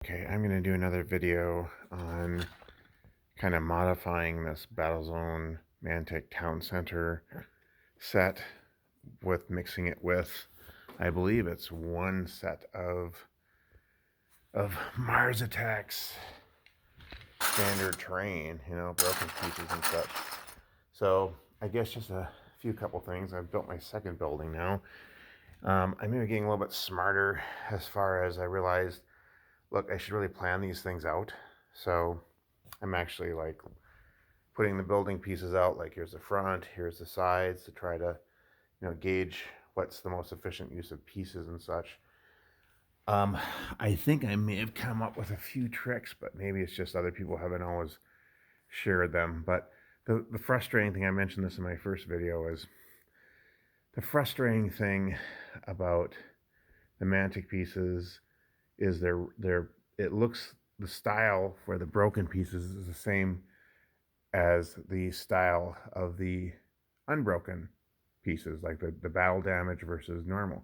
Okay, I'm going to do another video on kind of modifying this Battlezone Mantic Town Center set with mixing it with, I believe it's one set of Mars Attacks standard terrain, broken pieces and such. So I guess just a couple things. I've built my second building now. I'm maybe getting a little bit smarter as far as I realized, look, I should really plan these things out. So I'm actually like putting the building pieces out, like here's the front, here's the sides, to try to, gauge what's the most efficient use of pieces and such. Um, I think I may have come up with a few tricks, but maybe it's just other people haven't always shared them. But the frustrating thing, I mentioned this in my first video, is the frustrating thing about the Mantic pieces is it looks, the style for the broken pieces is the same as the style of the unbroken pieces, like the battle damage versus normal,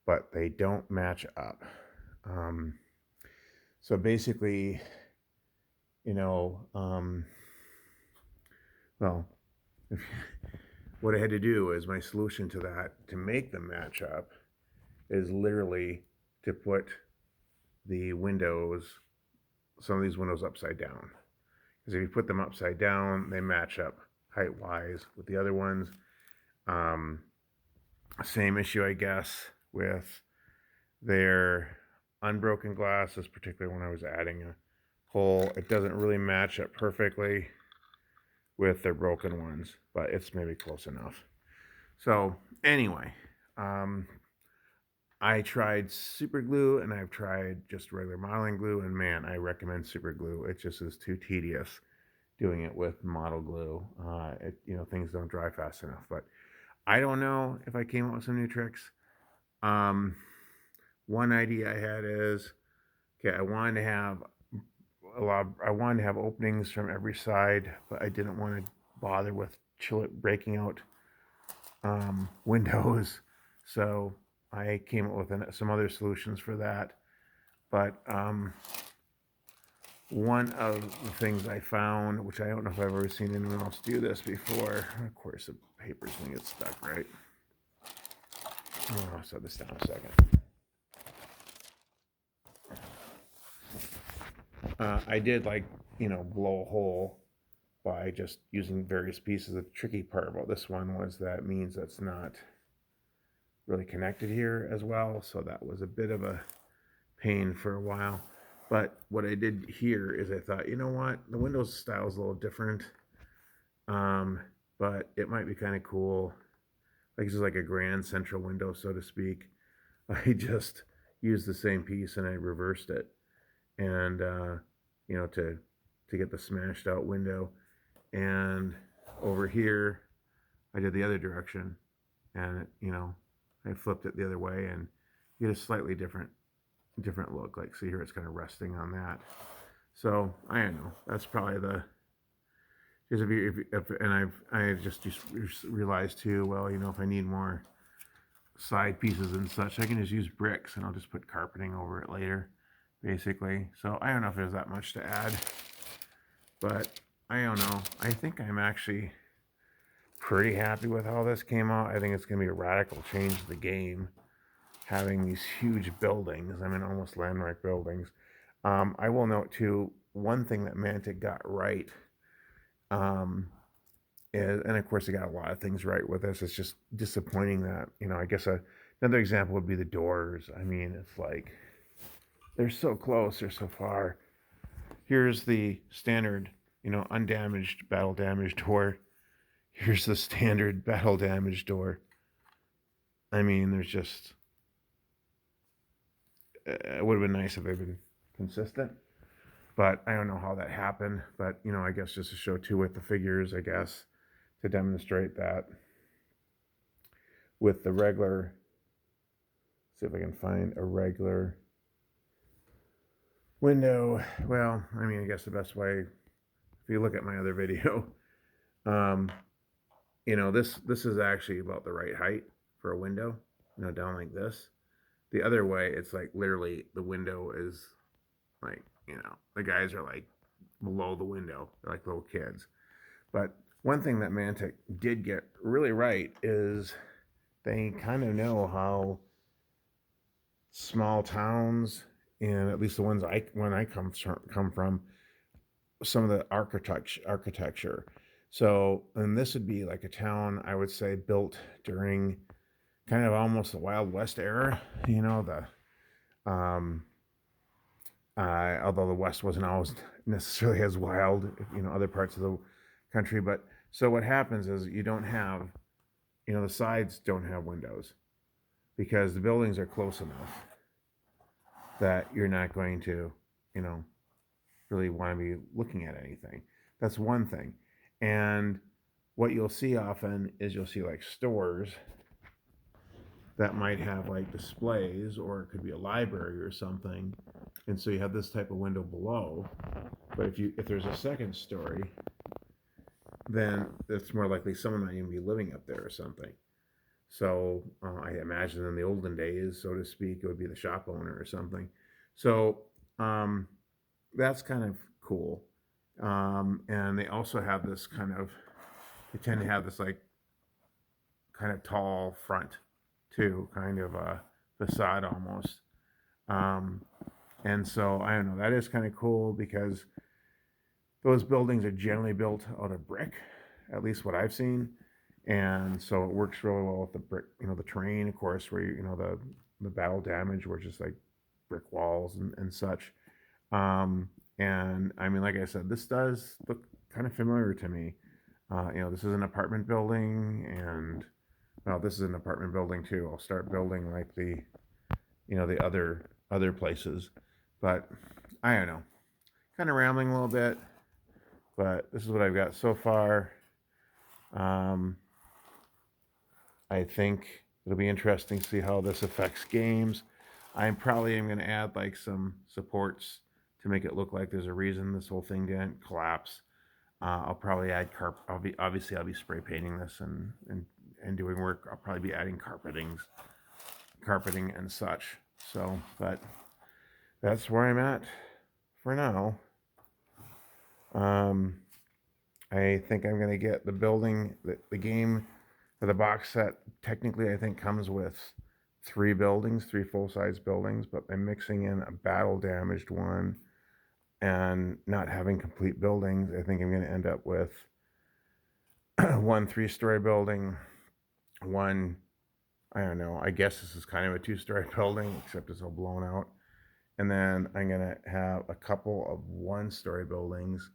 but they don't match up. Um, so basically, you know, um, well, if, what I had to do is my solution to that, to make them match up, is literally to put the windows, some of these windows upside down. Because if you put them upside down, they match up height-wise with the other ones. Same issue, I guess, with their unbroken glasses, particularly when I was adding a hole. It doesn't really match up perfectly with their broken ones, but it's maybe close enough. So anyway, I tried super glue and I've tried just regular modeling glue, and man, I recommend super glue. It just is too tedious doing it with model glue. Things don't dry fast enough. But I don't know if I came up with some new tricks. One idea I had is, okay, I wanted to have openings from every side, but I didn't want to bother with breaking out windows. So I came up with some other solutions for that. But one of the things I found, which I don't know if I've ever seen anyone else do this before, of course the paper's gonna get stuck, right? Oh, I'll set this down a second. I did blow a hole by just using various pieces. The tricky part about this one was that it means that's not really connected here as well, so that was a bit of a pain for a while. But what I did here is I thought, you know what, the Windows style is a little different, but it might be kind of cool. Like this is like a grand central window, so to speak. I just used the same piece and I reversed it, and to get the smashed out window. And over here, I did the other direction, and I flipped it the other way, and you get a slightly different look. Like, see here, it's kind of resting on that. So I don't know. That's probably the, because I just realized too. Well, if I need more side pieces and such, I can just use bricks, and I'll just put carpeting over it later, basically. So I don't know if there's that much to add, but I don't know. I think I'm actually pretty happy with how this came out. I think it's going to be a radical change to the game, having these huge buildings. I mean, almost landmark buildings. I will note too, one thing that Mantic got right, and of course they got a lot of things right with this. It's just disappointing that, I guess another example would be the doors. I mean, it's like they're so close, they're so far. Here's the standard, undamaged battle damage door. Here's the standard battle damage door. I mean, there's just, it would have been nice if they'd been consistent, but I don't know how that happened. But I guess just to show too with the figures, I guess, to demonstrate that with the regular, see if I can find a regular window. Well, I mean, I guess the best way, if you look at my other video, this is actually about the right height for a window, down like this. The other way, it's like literally the window is Like, the guys are like below the window. They're like little kids. But one thing that Mantic did get really right is they kind of know how small towns, and at least the ones when I come from, some of the architecture. So, and this would be like a town I would say built during kind of almost the Wild West era. The although the West wasn't always necessarily as wild, other parts of the country. But so what happens is you don't have, the sides don't have windows because the buildings are close enough that you're not going to, you know, really want to be looking at anything. That's one thing. And what you'll see often is you'll see like stores that might have like displays, or it could be a library or something. And so you have this type of window below. But if there's a second story, then it's more likely someone might even be living up there or something. So I imagine in the olden days, so to speak, it would be the shop owner or something. So that's kind of cool. And they also have this they tend to have this like kind of tall front too, kind of a facade almost. Um, and so I don't know, that is kind of cool because those buildings are generally built out of brick, at least what I've seen. And so it works really well with the brick, the terrain, of course, where the battle damage, were just like brick walls and such. And I mean, like I said, this does look kind of familiar to me. This is an apartment building, and well, this is an apartment building too. I'll start building like the other places, but I don't know. Kind of rambling a little bit, but this is what I've got so far. I think it'll be interesting to see how this affects games. I probably am going to add like some supports to make it look like there's a reason this whole thing didn't collapse. I'll probably add I'll be spray painting this and doing work. I'll probably be adding carpeting and such. So, but that's where I'm at for now. I think I'm gonna get the building, the game for the box set. Technically, I think comes with three full size buildings, but I'm mixing in a battle damaged one and not having complete buildings. I think I'm going to end up with one 3-story building, one, I don't know, I guess this is kind of a 2-story building, except it's all blown out. And then I'm going to have a couple of 1-story buildings.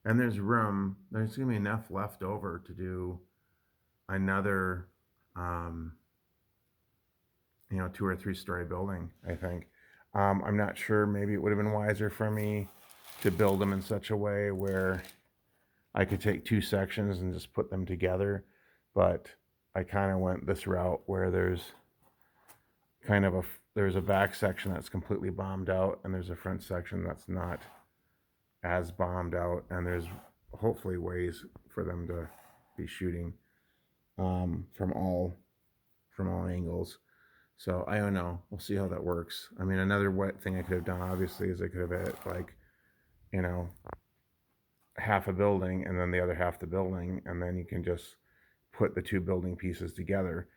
And there's going to be enough left over to do another, 2 or 3-story building, I think. I'm not sure, maybe it would have been wiser for me to build them in such a way where I could take 2 sections and just put them together. But I kind of went this route where there's a back section that's completely bombed out, and there's a front section that's not as bombed out, and there's hopefully ways for them to be shooting from all angles. So I don't know. We'll see how that works. I mean, another thing I could have done, obviously, is I could have had like, half a building and then the other half the building, and then you can just put the 2 building pieces together.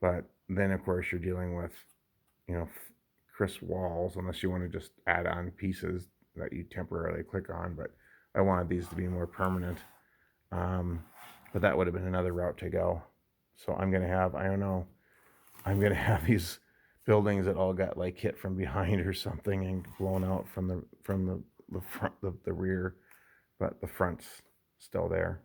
But then, of course, you're dealing with, crisp walls, unless you want to just add on pieces that you temporarily click on. But I wanted these to be more permanent. But that would have been another route to go. So I'm going to have these buildings that all got like hit from behind or something and blown out from the front, the rear, but the front's still there.